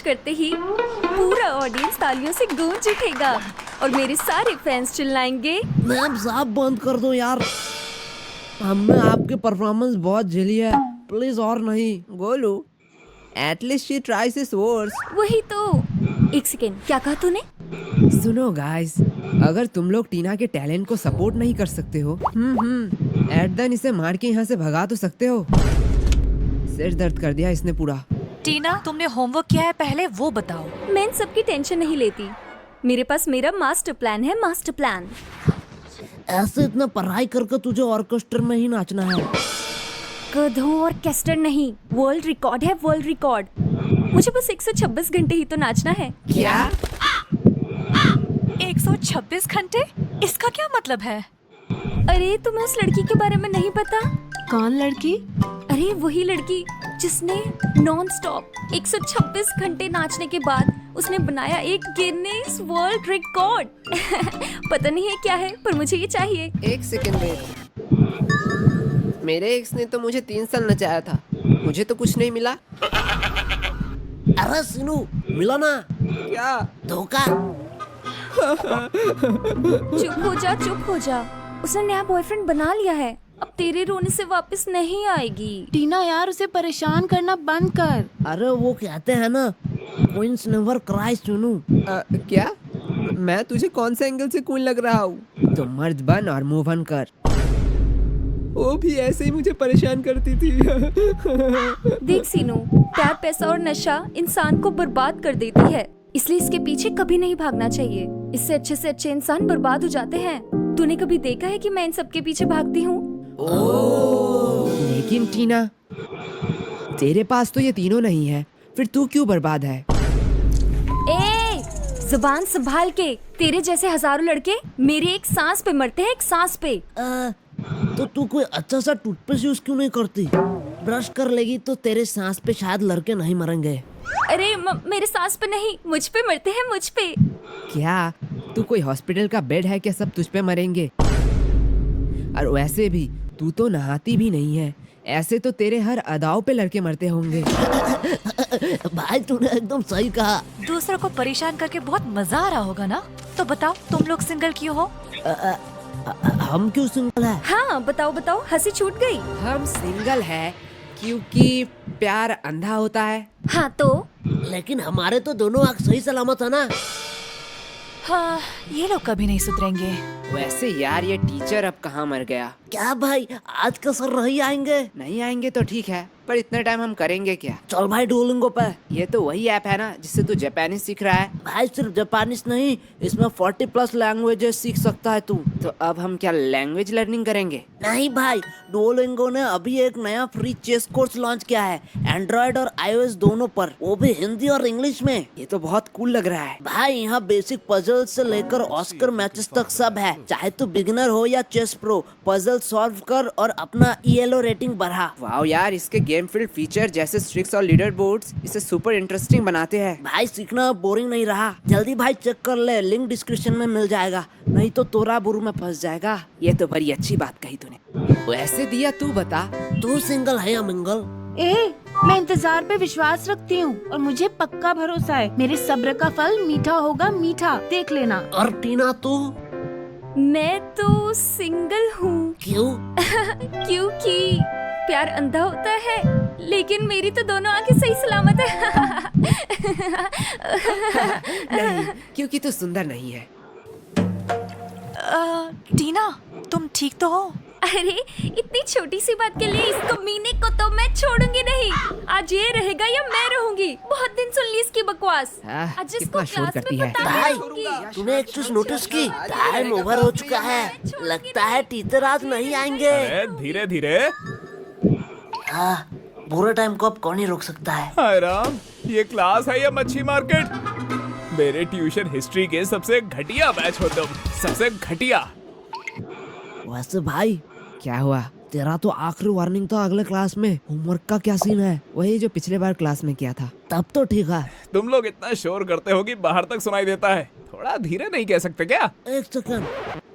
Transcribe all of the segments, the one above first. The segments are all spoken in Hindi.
लॉन्च करते ही पूरा ऑडियंस तालियों से गूंज उठेगा और मेरे सारे फैंस चिल्लाएंगे, मैम साहब बंद कर दो यार, हमने आपकी परफॉर्मेंस बहुत झेली है, प्लीज और नहीं। Golu, at least she ट्राइस his worst. वही तो। एक सेकेंड, क्या कहा तूने? सुनो गाइस, अगर तुम लोग टीना के टैलेंट को सपोर्ट नहीं कर सकते हो, एट देन इसे मार के यहाँ से भगा तो सकते हो। सिर दर्द कर दिया इसने पूरा। टीना, तुमने होमवर्क किया है, पहले वो बताओ। मैं इन सबकी टेंशन नहीं लेती, मेरे पास मेरा मास्टर प्लान है, मास्टर प्लान। ऐसे इतना पढ़ाई करके तुझे ऑर्केस्ट्रा में ही नाचना है? गधों और कैस्टर नहीं, वर्ल्ड रिकॉर्ड है, वर्ल्ड रिकॉर्ड। मुझे बस 126 घंटे ही तो नाचना है। क्या? 126 घंटे? इसका क्या मतलब है? अरे तुम्हें उस लड़की के बारे में नहीं पता? कौन लड़की? अरे वही लड़की जिसने नॉन स्टॉप 126 घंटे नाचने के बाद उसने बनाया एक गिनीज वर्ल्ड रिकॉर्ड। पता नहीं है क्या है, पर मुझे ये चाहिए। एक सेकंड वेट, मेरे एक्स ने तो मुझे 3 साल नचाया था, मुझे तो कुछ नहीं मिला। अरे सिनू, मिला ना? क्या धोखा? चुप हो जा, चुप हो जा। उसने नया बॉयफ्रेंड बना लिया है, अब तेरे रोने से वापस नहीं आएगी। टीना यार, उसे परेशान करना बंद कर। अरे वो कहते हैं ना, क्वींस नेवर क्राई सुनू। क्या? मैं तुझे कौन से एंगल से क्वीन लग रहा हूँ? तो मर्द बन और मूव ऑन कर। वो भी ऐसे ही मुझे परेशान करती थी। देख सीनू, प्यार, पैसा और नशा इंसान को बर्बाद कर देती है, इसलिए इसके पीछे कभी नहीं भागना चाहिए। इससे अच्छे इंसान बर्बाद हो जाते हैं। तूने कभी देखा है कि मैं इन सब के पीछे भागती हूँ? लेकिन टीना, तेरे पास तो ये तीनों नहीं है, फिर तू क्यों बर्बाद है? ए, जुबान संभाल के। तेरे जैसे हजारों लड़के मेरे एक सांस पे मरते हैं, एक सांस पे। तो तू कोई अच्छा सा टूथपेस्ट यूज क्यों नहीं करती? ब्रश कर लेगी तो तेरे सांस पे शायद लड़के नहीं मरेंगे। अरे मेरे सांस पे नहीं, मुझ पे मरते हैं, मुझ पे। क्या तू कोई हॉस्पिटल का बेड है क्या, सब तुझ पे मरेंगे? और वैसे भी तू तो नहाती भी नहीं है, ऐसे तो तेरे हर अदाओं पे लड़के मरते होंगे। भाई तूने एकदम सही कहा। दूसरों को परेशान करके बहुत मजा आ रहा होगा ना? तो बताओ, तुम लोग सिंगल क्यों हो? हम क्यों सिंगल है? हाँ बताओ बताओ, हंसी छूट गई। हम सिंगल है क्योंकि प्यार अंधा होता है। हाँ तो? लेकिन हमारे तो दोनों आँख सही सलामत है ना। हाँ, ये लोग कभी नहीं सुधरेंगे। वैसे यार, ये टीचर अब कहाँ मर गया? क्या भाई, आज का सर नहीं आएंगे? नहीं आएंगे तो ठीक है, पर इतना टाइम हम करेंगे क्या? चल भाई डुओलिंगो पे। ये तो वही ऐप है ना जिससे तू जापानीज सीख रहा है? भाई सिर्फ जापानीज नहीं, इसमें 40+ लैंग्वेजेस सीख सकता है तू। तो अब हम क्या लैंग्वेज लर्निंग करेंगे? नहीं भाई, डुओलिंगो ने अभी एक नया फ्री चेस कोर्स लॉन्च किया है, एंड्रॉइड और iOS दोनों पर, वो भी हिंदी और इंग्लिश में। ये तो बहुत कूल लग रहा है भाई। यहाँ बेसिक पजल से लेकर ऑस्कर मैचेस तक सब है। चाहे तू बिगिनर हो या चेस प्रो, पजल सॉल्व कर और अपना ELO रेटिंग बढ़ा। वाह यार, इसके गेम फील्ड फीचर जैसे स्ट्रिक्स और लीडर बोर्ड्स इसे सुपर इंटरेस्टिंग बनाते हैं। भाई सीखना बोरिंग नहीं रहा। जल्दी भाई चेक कर ले, लिंक डिस्क्रिप्शन में मिल जाएगा, नहीं तो तोरा बुरु में फंस जाएगा। ये तो बड़ी अच्छी बात कही तूने। वैसे दिया, तू बता, तू सिंगल है या मिंगल? मैं इंतजार पे विश्वास रखती हूँ और मुझे पक्का भरोसा है, मेरे सब्र का फल मीठा होगा, मीठा, देख लेना। और टीना तू? मैं तो सिंगल हूँ। क्यों? क्योंकि प्यार अंधा होता है, लेकिन मेरी तो दोनों आंखें सही सलामत है। नहीं, क्योंकि तू सुंदर नहीं है। टीना, तुम ठीक तो हो? अरे इतनी छोटी सी बात के लिए इस कमीने को तो मैं छोड़ूंगी नहीं। आज ये रहेगा या मैं रहूंगी। बहुत दिन सुन ली इसकी बकवास। आज इसको कितना शोर क्लास करती में है। बताने भाई, दूंगी। तूने एक चीज नोटिस की? टाइम ओवर हो चुका है, लगता है टीचर आज नहीं आएंगे। अरे धीरे धीरे। हाँ, बुरे टाइम को अब कौन ही रोक सकता है? हाय राम, ये क्लास है या मच्छी मार्केट? मेरे ट्यूशन हिस्ट्री के सबसे घटिया बैच हो तुम, सबसे घटिया। वैसे भाई, क्या हुआ? तेरा तो आखिरी वार्निंग था अगले क्लास में। होमवर्क का क्या सीन है? वही जो पिछले बार क्लास में किया था। तब तो ठीक है। तुम लोग इतना शोर करते हो कि बाहर तक सुनाई देता है, थोड़ा धीरे नहीं कह सकते क्या? एक सेकंड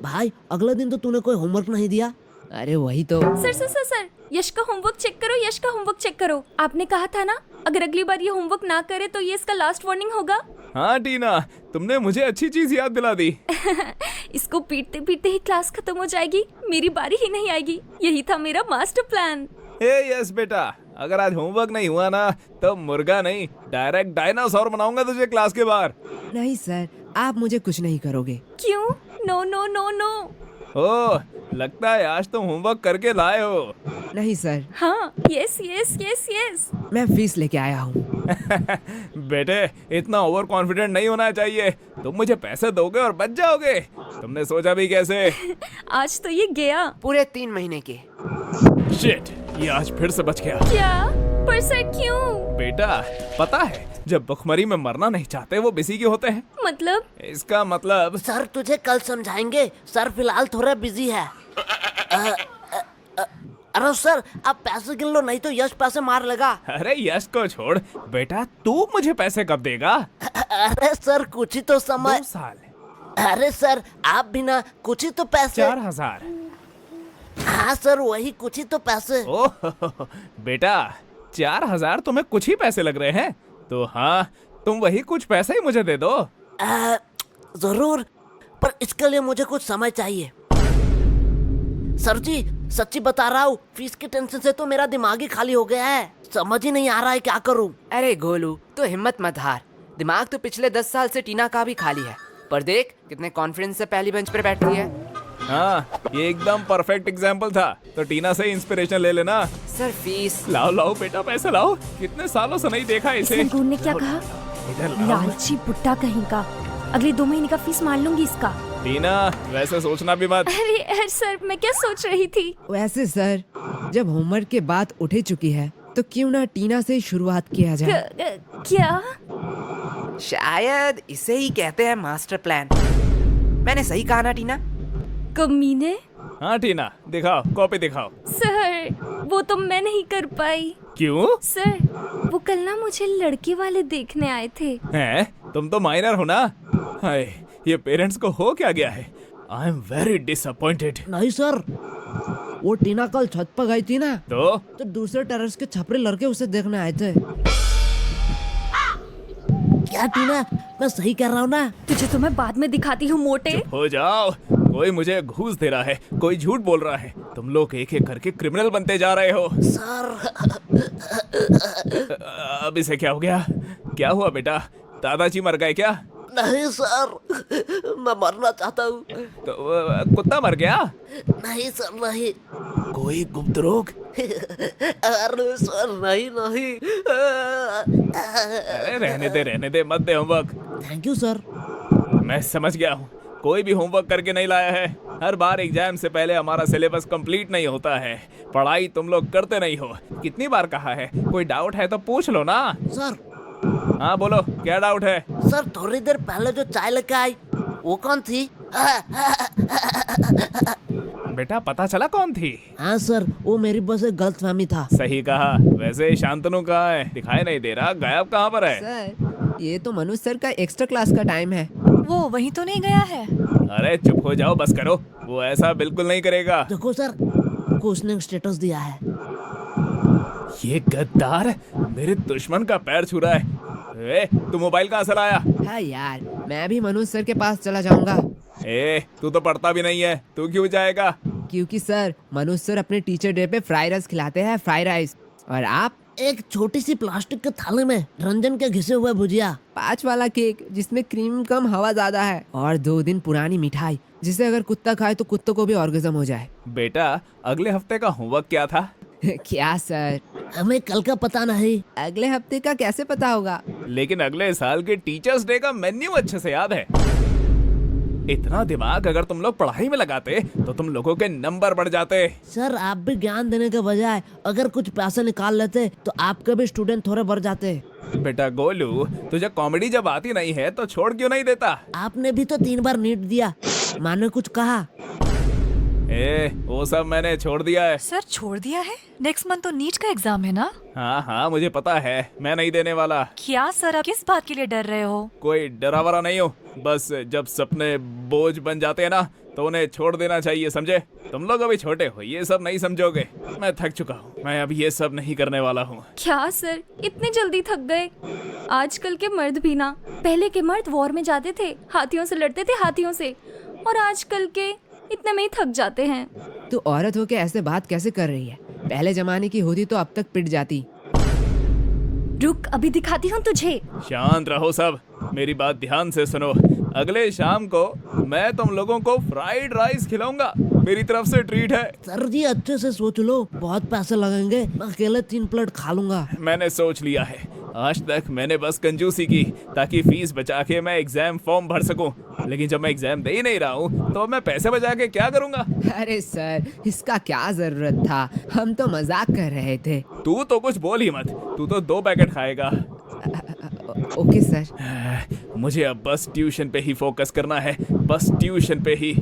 भाई, अगले दिन तो तूने कोई होमवर्क नहीं दिया। अरे वही तो। सर, यश का होमवर्क चेक करो, यश का होमवर्क चेक करो। आपने कहा था ना अगर अगली बार ये होमवर्क ना करे तो ये इसका लास्ट वार्निंग होगा। हाँ टीना, तुमने मुझे अच्छी चीज याद दिला दी। इसको पीटते पीटते ही क्लास खत्म हो जाएगी, मेरी बारी ही नहीं आएगी। यही था मेरा मास्टर प्लान। यस बेटा, अगर आज होमवर्क नहीं हुआ ना तो मुर्गा नहीं डायरेक्ट डायनासोर बनाऊंगा तुझे क्लास के बाहर। नहीं सर, आप मुझे कुछ नहीं करोगे। क्यों? No no no no. Oh, लगता है आज तुम होमवर्क करके लाए हो। नहीं सर, हाँ, यस यस यस यस। मैं फीस लेके आया हूँ। बेटे, इतना ओवर कॉन्फिडेंट नहीं होना चाहिए। तुम मुझे पैसे दोगे और बच जाओगे। तुमने सोचा भी कैसे? आज तो ये गया। पूरे 3 महीने के। शिट, ये आज फिर से बच गया। क्या? पर सर क्यों? बेटा, पता है जब भुखमरी में मरना नहीं चाहते वो बिजी क्यों होते हैं? मतलब? इसका मतलब सर तुझे कल समझाएंगे, सर फिलहाल थोड़ा बिजी है। अरे सर आप पैसे गिन लो, नहीं तो यश पैसे मार लेगा। अरे यश को छोड़ बेटा, तू मुझे पैसे कब देगा? अरे सर कुछ ही तो समय। 2 साल। अरे सर आप भी ना, कुछ ही तो पैसे। 4000। हाँ सर वही कुछ ही तो पैसे। ओह बेटा, 4000 तुम्हें कुछ ही पैसे लग रहे हैं? तो हाँ, तुम वही कुछ पैसे ही मुझे दे दो। जरूर, पर इसके लिए मुझे कुछ समय चाहिए। सर जी सच्ची बता रहा हूँ, फीस की टेंशन से तो मेरा दिमाग ही खाली हो गया है। समझ ही नहीं आ रहा है क्या करूँ। अरे गोलू, तो हिम्मत मत हार। दिमाग तो पिछले 10 साल से टीना का भी खाली है, पर देख कितने कॉन्फिडेंस से पहली बेंच पर बैठी है। हाँ, ये एकदम परफेक्ट एग्जाम्पल था। तो टीना से इंस्पिरेशन ले लेना। Sir fees. लाओ लाओ बेटा, पैसे लाओ। कितने सालों से नहीं देखा इसे। संगूर ने क्या कहा? इधर लाओ। लालची बुट्टा कहीं का। अगले 2 महीने का फीस मार लूंगी इसका। टीना, वैसे सोचना भी मत। अरे सर, मैं क्या सोच रही थी? वैसे सर, जब होमवर्क के बात उठ ही चुकी है तो क्यों ना टीना से शुरुआत किया जाए। क्या? शायद इसे ही कहते हैं मास्टर प्लान। मैंने सही कहा ना टीना? कमीने। हाँ टीना, दिखाओ, कॉपी दिखाओ। सर वो तो मैं नहीं कर पाई। क्यों? सर वो कल ना मुझे लड़के वाले देखने आए थे। हैं? तुम तो माइनर हो ना? हाय, ये पेरेंट्स को हो क्या गया है? I am very disappointed. नहीं सर, वो टीना कल छत पर गई थी ना, तो दूसरे टेरेस के छपरे लड़के उसे देखने आए थे। क्या टीना, मैं सही कर रहा हूँ ना? तुझे तो मैं बाद में दिखाती हूँ मोटे। चुप हो जाओ। कोई मुझे घूस दे रहा है, कोई झूठ बोल रहा है। तुम लोग एक एक करके क्रिमिनल बनते जा रहे हो। सर अब इसे क्या हो गया? क्या हुआ बेटा? दादाजी मर गए क्या? नहीं सर, मैं मरना चाहता हूँ। तो कुत्ता मर गया? नहीं सर नहीं। कोई गुप्त रोग? अरे सर नहीं नहीं। अरे रहने दे, मत दे होमवर्क। Thank you sir. मैं समझ गया हूँ, कोई भी होमवर्क करके नहीं लाया है। हर बार एग्जाम से पहले हमारा सिलेबस कंप्लीट नहीं होता है। पढ़ाई तुम लोग करते नहीं हो। कितनी बार कहा है, कोई डाउट है तो पूछ लो ना। सर हाँ बोलो, क्या डाउट है? सर थोड़ी देर पहले जो चाय लेके आई वो कौन थी? बेटा पता चला कौन थी? हाँ सर, वो मेरी बस एक गलतफहमी था। सही कहा। वैसे शांतनु कहाँ है? दिखाई नहीं दे रहा, गायब कहाँ पर है? सर, ये तो मनुष्य सर का एक्स्ट्रा क्लास का टाइम है। वो वहीं तो नहीं गया है? अरे चुप हो जाओ, बस करो। वो ऐसा बिल्कुल नहीं करेगा। देखो सर, को उसने स्टेटस दिया है। ये गद्दार मेरे दुश्मन का पैर छू रहा है। तू मोबाइल कहाँ से लाया? हाँ यार, मैं भी मनुष्य सर के पास चला जाऊंगा। तू तो पढ़ता भी नहीं है, तू क्यों जाएगा? क्योंकि सर, मनुष्य सर अपने टीचर डे पे फ्राई राइस खिलाते हैं, फ्राई राइस। और आप एक छोटी सी प्लास्टिक के थाली में रंजन के घिसे हुए भुजिया, 5 वाला केक जिसमें क्रीम कम हवा ज्यादा है, और 2 दिन पुरानी मिठाई जिसे अगर कुत्ता खाए तो कुत्तों को भी ऑर्गेज्म हो जाए। बेटा अगले हफ्ते का होमवर्क क्या था? क्या सर? हमें कल का पता नहीं। अगले हफ्ते का कैसे पता होगा? लेकिन अगले साल के टीचर्स डे का मेन्यू अच्छे से याद है। इतना दिमाग अगर तुम लोग पढ़ाई में लगाते तो तुम लोगों के नंबर बढ़ जाते। सर आप भी ज्ञान देने के बजाय अगर कुछ पैसे निकाल लेते तो आपके भी स्टूडेंट थोड़े बढ़ जाते। बेटा गोलू, तुझे कॉमेडी जब आती नहीं है तो छोड़ क्यों नहीं देता? आपने भी तो 3 बार नीट दिया, माने कुछ कहा? वो सब मैंने छोड़ दिया है। सर छोड़ दिया है? नेक्स्ट मंथ तो नीट का एग्जाम है ना? हाँ हाँ मुझे पता है, मैं नहीं देने वाला। क्या सर, आप किस बात के लिए डर रहे हो? कोई डरावरा नहीं हूँ, बस जब सपने बोझ बन जाते हैं ना तो उन्हें छोड़ देना चाहिए, समझे? तुम लोग अभी छोटे हो, ये सब नहीं समझोगे। मैं थक चुका हूँ, मैं अब ये सब नहीं करने वाला हूँ। क्या सर, इतने जल्दी थक गए? आजकल के मर्द भी ना, पहले के मर्द वॉर में जाते थे, हाथियों से लड़ते थे, हाथियों से, और आजकल के इतने में ही थक जाते हैं। तू औरत होके ऐसे बात कैसे कर रही है? पहले जमाने की होती तो अब तक पिट जाती। रुक, अभी दिखाती हूँ तुझे। शांत रहो सब, मेरी बात ध्यान से सुनो। अगले शाम को मैं तुम लोगों को फ्राइड राइस खिलाऊंगा, मेरी तरफ से ट्रीट है। सर जी अच्छे से सोच लो, बहुत पैसे लगेंगे, मैं अकेले 3 प्लेट खा लूंगा। मैंने सोच लिया है, आज तक मैंने बस कंजूसी की ताकि फीस बचा के मैं एग्जाम फॉर्म भर सकूं, लेकिन जब मैं एग्जाम दे ही नहीं रहा हूं तो मैं पैसे बचा के क्या करूंगा? अरे सर, इसका क्या जरूरत था, हम तो मजाक कर रहे थे। तू तो कुछ बोल ही मत, तू तो 2 पैकेट खाएगा। Okay sir. मुझे अब बस ट्यूशन पे ही फोकस करना है, बस ट्यूशन पे ही।